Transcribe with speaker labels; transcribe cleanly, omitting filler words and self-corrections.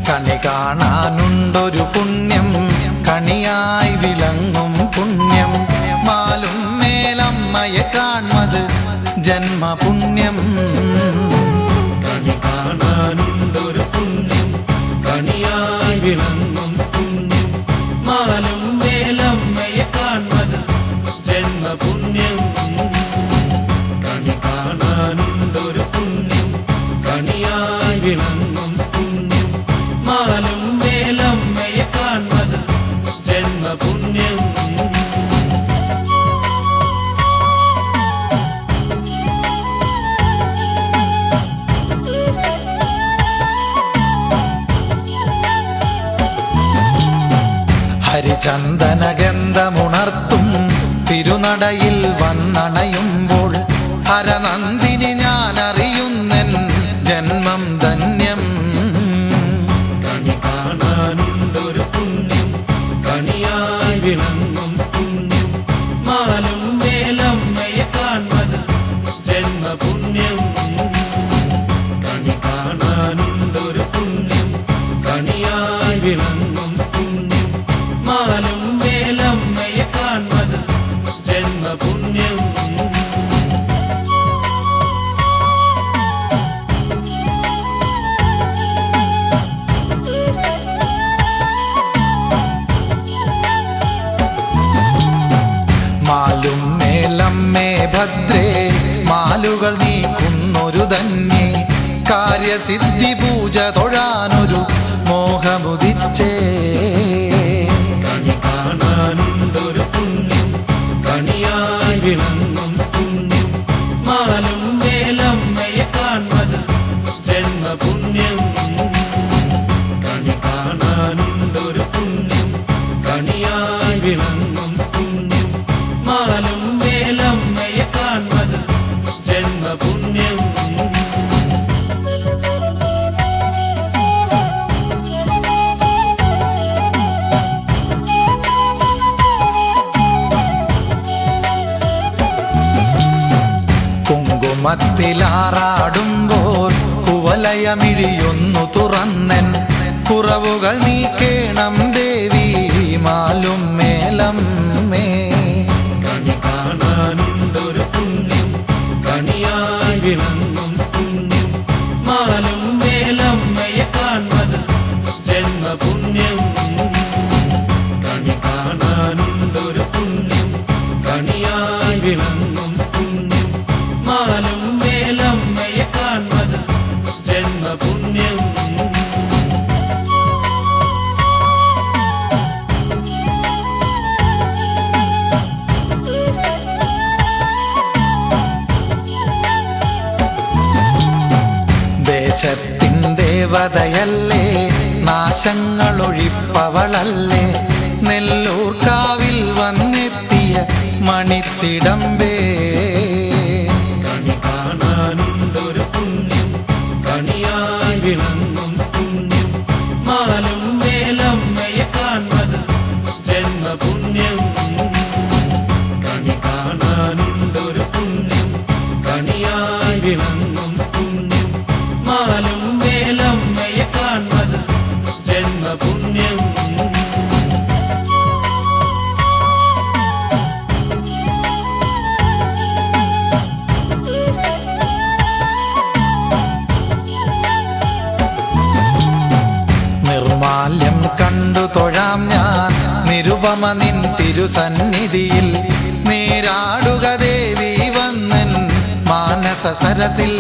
Speaker 1: കണി കാണാനുണ്ടൊരു പുണ്യം, കണിയായി വിളങ്ങും പുണ്യം, മാലും മേലമ്മയെ കാൺമത് ജന്മപുണ്യം.
Speaker 2: കണി കാണാനുണ്ടൊരു പുണ്യം, കണിയായി വിളങ്ങും പുണ്യം, മാലും മേലമ്മയെ കാൺമത് ജന്മപുണ്യം. കണി കാണാനുണ്ടൊരു പുണ്യം, കണിയായി വിളങ്ങും പുണ്യം, മാലും മേലമ്മയെ കാൺമത് ജന്മപുണ്യം.
Speaker 1: ഹരിചന്ദനഗന്ധമുണർത്തും തിരുനടയിൽ വന്നണയുമ്പോൾ ഹരനന്ദിനി ഞാനറിയുന്നെൻ ജന്മം ധന്യം.
Speaker 2: കണി കാണാനുണ്ടൊരു പുണ്യം, കണിയായി വിളങ്ങും പുണ്യം, മാലും മേലമ്മയെ കാൺമത് ജന്മപുണ്യം. കണി കാണാനുണ്ടൊരു പുണ്യം, കണിയായി വിളങ്ങും പുണ്യം, മാലും മേലമ്മയെ കാൺമത് ജന്മപുണ്യം.
Speaker 1: മാലും മേലമ്മേ ഭദ്രേ മാലുകൾ നീക്കുന്നൊരു ധന്യേ, കാര്യസിദ്ധി പൂജ തൊഴാനൊരു മോഹമുദിച്ചേ.
Speaker 2: കണി കാണാനുണ്ടൊരു പുണ്യം, കണിയായി വിളങ്ങും പുണ്യം, മാലും മേലമ്മയെ കാൺമത് ജന്മപുണ്യം. കണി കാണാനുണ്ടൊരു പുണ്യം, കണിയായി വിളങ്ങും പുണ്യം, മാലും മേലമ്മയെ കാൺമത് ജന്മപുണ്യം.
Speaker 1: കുങ്കുമത്തിലാറാടുമ്പോൾ കുവലയമിഴിയൊന്നു തുറന്നൻ, കുറവുകൾ നീക്കേണം ദേവി മാലും മേലമ്മേ.
Speaker 2: കണി കാണാനുണ്ടൊരു പുണ്യം, കണിയായി വിളങ്ങും പുണ്യം, മാലും മേലമ്മയെ കാൺമത് ജന്മപുണ്യം. കണി കാണാനുണ്ടൊരു പുണ്യം, കണിയായി വിളങ്ങും പുണ്യം, മാലും മേലമ്മയെ കാൺമത് ജന്മപുണ്യം.
Speaker 1: ദേശത്തിൻ ദേവതയല്ലേ, നാശങ്ങളൊഴിപ്പവളല്ലേ, നെല്ലൂർക്കാവിൽ വന്നെത്തിയ മണിത്തിടമ്പേ.
Speaker 2: കണി കാണാനുണ്ടൊരു പുണ്യം, കണിയായി വിളങ്ങും പുണ്യം, മാലും മേലമ്മയെ കാൺമത് ജന്മപുണ്യം. കണി കാണാനുണ്ടൊരു പുണ്യം, കണിയായി വിളങ്ങും പുണ്യം, മാലും മേലമ്മയെ കാൺമത് ജന്മപുണ്യം.
Speaker 1: നിർമാല്യം കണ്ടു തൊഴാം ഞാൻ നിരുപമ നിൻ തിരുസന്നിധിയിൽ, നീരാടുക ദേവി വന്നൻ മാനസ സരസിൽ.